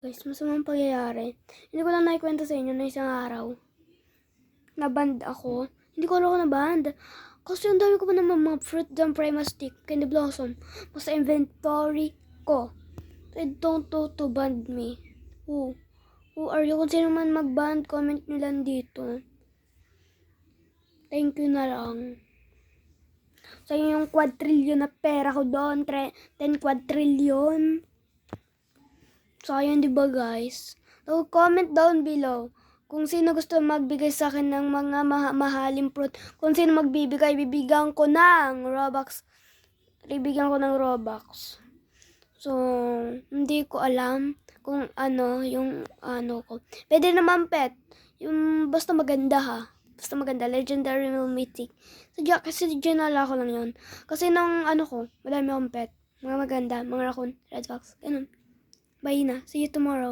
Guys, masamang pangyayari. Hindi ko lang naikwento sa inyo na isang araw. Naband ako. Hindi ko alam ako naband. Kasi ang dami ko pa naman mga fruit jam prima stick, candy blossom. Sa inventory ko. I don't know to band me. Who are you? Kung sino man mag-band, comment nyo lang dito. Thank you na lang. Sa yung quadrillion na pera ko doon. 10 quadrillion. Sayang, diba guys? So, comment down below kung sino gusto magbigay sa akin ng mga mahaling fruit. Kung sino magbibigay, bibigyan ko ng Robux. Bibigyan ko ng Robux. So, hindi ko alam kung ano, yung ano ko. Pwede naman pet. Yung basta maganda ha. Basta maganda. Legendary mythic. Sadya, kasi general ako lang yun. Kasi nung ano ko, madami akong pet. Mga maganda, mga raccoon, red fox, ganun. Bye na. See you tomorrow.